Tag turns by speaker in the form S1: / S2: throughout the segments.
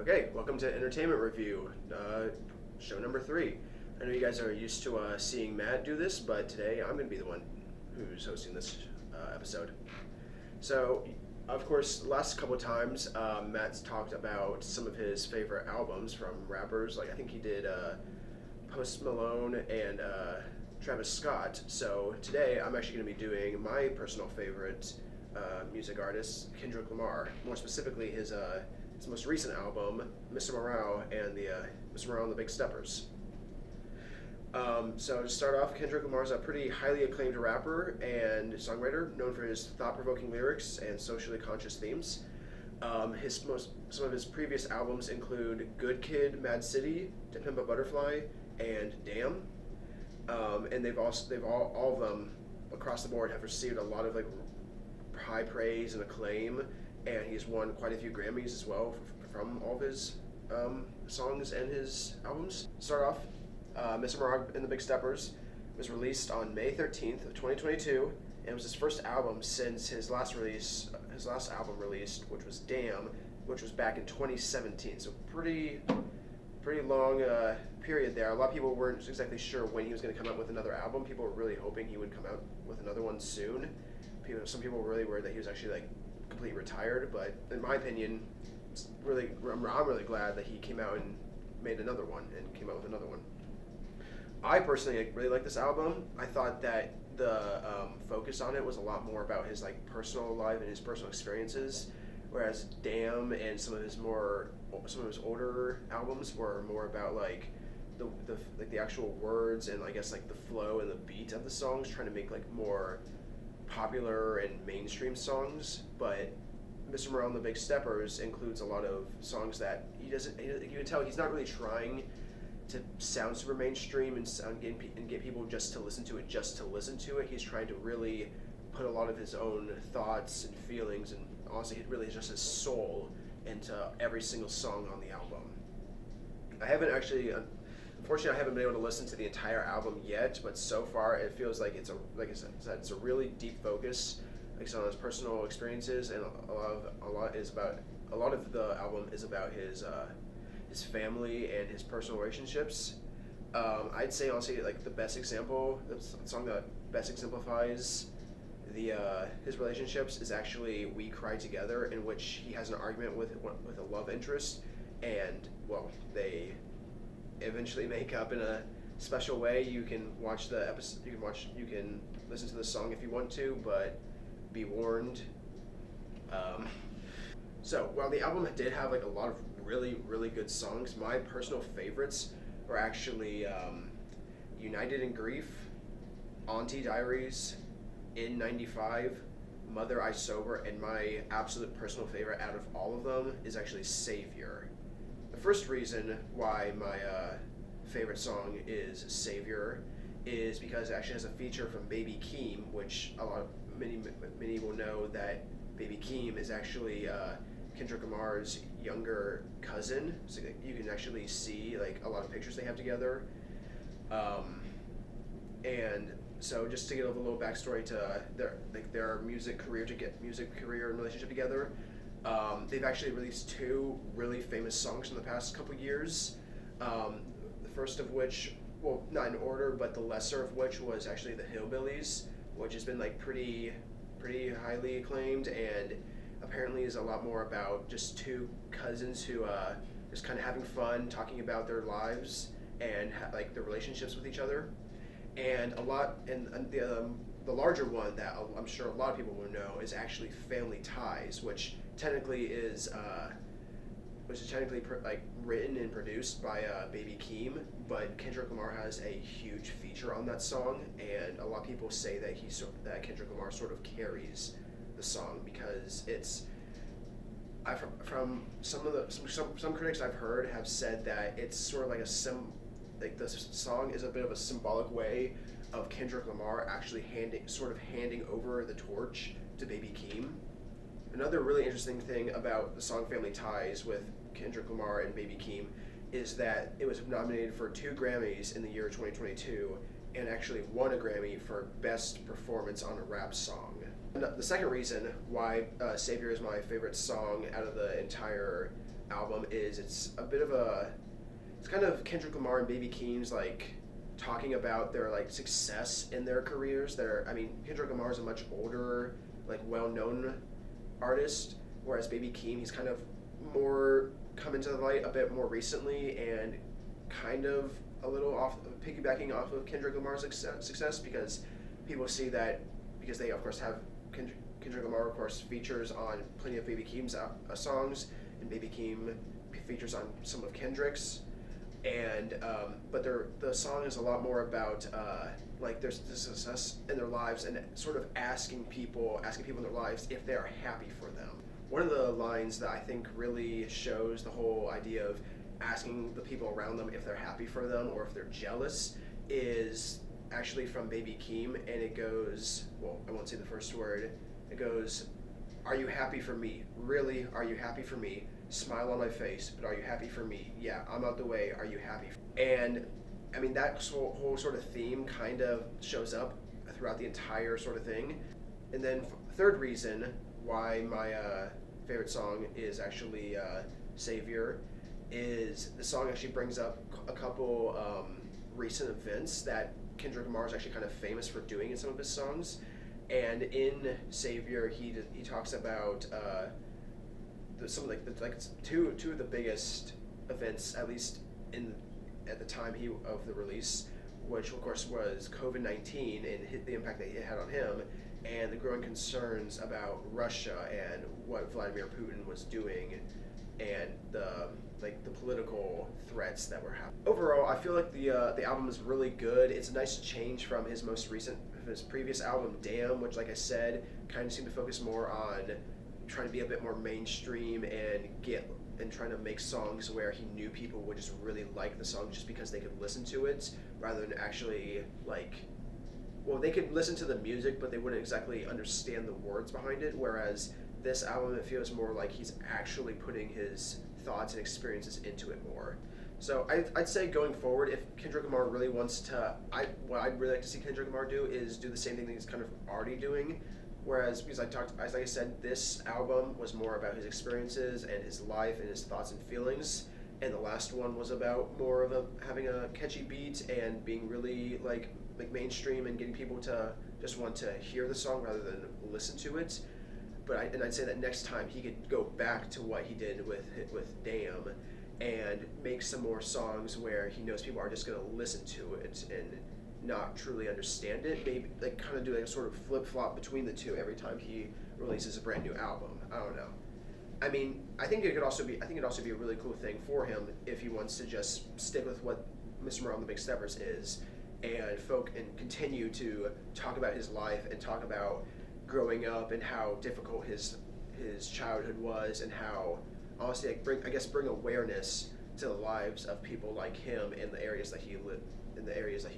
S1: Okay, welcome to Entertainment Review, show number 3. I know you guys are used to seeing Matt do this, but today I'm going to be the one who's hosting this episode. So, of course, last couple of times, Matt's talked about some of his favorite albums from rappers. Like, I think he did Post Malone and Travis Scott. So today I'm actually going to be doing my personal favorite music artist, Kendrick Lamar. More specifically, his most recent album, Mr. Morale and Mr. Morale and the Big Steppers. So to start off, Kendrick Lamar is a pretty highly acclaimed rapper and songwriter known for his thought-provoking lyrics and socially conscious themes. Some of his previous albums include Good Kid, Mad City, To Pimp a Butterfly, and Damn. And all of them across the board have received a lot of high praise and acclaim, and he's won quite a few Grammys as well from all of his songs and his albums. To start off, Mr. Morale and the Big Steppers was released on May 13th of 2022, and it was his first album since his last album released, which was Damn, which was back in 2017. So pretty long period there. A lot of people weren't exactly sure when he was going to come out with another album. People were really hoping he would come out with another one soon. Some people were really worried that he was actually completely retired, but in my opinion, I'm really glad that he came out and made another one and came out with another one. I personally really like this album. I thought that the focus on it was a lot more about his personal life and his personal experiences, whereas Damn and some of his older albums were more about the actual words and I guess the flow and the beat of the songs, trying to make more popular and mainstream songs. But Mr. Morale and the Big Steppers includes a lot of songs that you can tell he's not really trying to sound super mainstream and get people just to listen to it. He's trying to really put a lot of his own thoughts and feelings, and honestly, it really is just his soul into every single song on the album. Unfortunately, I haven't been able to listen to the entire album yet, but so far it feels like it's a really deep focus, on his personal experiences, and a lot of the album is about his family and his personal relationships. I'd say honestly, the song that best exemplifies his relationships is actually "We Cry Together," in which he has an argument with a love interest, and they eventually make up in a special way. You can watch the episode. You can listen to the song if you want to, but be warned. So while the album did have a lot of really good songs, my personal favorites were actually United in Grief, Auntie Diaries, In 95, Mother I Sober, and my absolute personal favorite out of all of them is actually Savior. The first reason why my favorite song is Savior is because it actually has a feature from Baby Keem, which many will know that Baby Keem is actually Kendrick Lamar's younger cousin. So you can actually see a lot of pictures they have together. And so just to give a little backstory to their music career and relationship together, they've actually released 2 really famous songs in the past couple years. The first of which, not in order, but the lesser of which was actually The Hillbillies, which has been pretty highly acclaimed, and apparently is a lot more about just 2 cousins who just kind of having fun, talking about their lives and their relationships with each other. And the larger one that I'm sure a lot of people will know is actually Family Ties, which technically is written and produced by Baby Keem, but Kendrick Lamar has a huge feature on that song, and a lot of people say that Kendrick Lamar sort of carries the song because from some critics I've heard have said that it's sort of the song is a bit of a symbolic way of Kendrick Lamar actually handing over the torch to Baby Keem. Another really interesting thing about the song Family Ties with Kendrick Lamar and Baby Keem is that it was nominated for 2 Grammys in the year 2022 and actually won a Grammy for Best Performance on a Rap Song. And the second reason why Savior is my favorite song out of the entire album is it's kind of Kendrick Lamar and Baby Keem's like talking about their like success in their careers. Kendrick Lamar is a much older, like well-known artist, whereas Baby Keem, he's kind of more come into the light a bit more recently and kind of a little piggybacking off of Kendrick Lamar's success, because people see that because they of course have Kendrick Lamar of course features on plenty of Baby Keem's songs, and Baby Keem features on some of Kendrick's, and but the song is a lot more about like there's the success in their lives and sort of asking people in their lives if they are happy for them. One of the lines that I think really shows the whole idea of asking the people around them if they're happy for them or if they're jealous is actually from Baby Keem, and it goes, well, I won't say the first word, it goes, "Are you happy for me? Really? Are you happy for me? Smile on my face, but are you happy for me? Yeah, I'm out the way. Are you happy?" And I mean, that whole sort of theme kind of shows up throughout the entire sort of thing. And then third reason why my favorite song is actually Savior is the song actually brings up a couple recent events that Kendrick Lamar is actually kind of famous for doing in some of his songs. And in Savior, he talks about some of two of the biggest events, at least at the time of the release, which of course was COVID-19 and the impact that it had on him, and the growing concerns about Russia and what Vladimir Putin was doing, and the political threats that were happening. Overall, I feel like the album is really good. It's a nice change from his previous album, Damn, which, like I said, kind of seemed to focus more on trying to be a bit more mainstream and trying to make songs where he knew people would just really like the song just because they could listen to it, rather than actually they could listen to the music, but they wouldn't exactly understand the words behind it. Whereas this album, it feels more like he's actually putting his thoughts and experiences into it more. So I'd say going forward, if Kendrick Lamar really wants to, what I'd really like to see Kendrick Lamar do is do the same thing that he's kind of already doing. Whereas, like I said, this album was more about his experiences and his life and his thoughts and feelings, and the last one was about more of having a catchy beat and being really like mainstream and getting people to just want to hear the song rather than listen to it. I'd say that next time he could go back to what he did with Damn and make some more songs where he knows people are just going to listen to it and not truly understand it. Maybe kind of do a sort of flip flop between the two every time he releases a brand new album. I don't know. I mean, I think it'd also be a really cool thing for him if he wants to just stick with what Mr. Morale and the Big Steppers is, and continue to talk about his life and talk about growing up and how difficult his childhood was, and how honestly bring awareness to the lives of people like him in the areas that he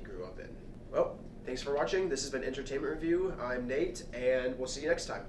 S1: grew up in. Well, thanks for watching. This has been Entertainment Review. I'm Nate, and we'll see you next time.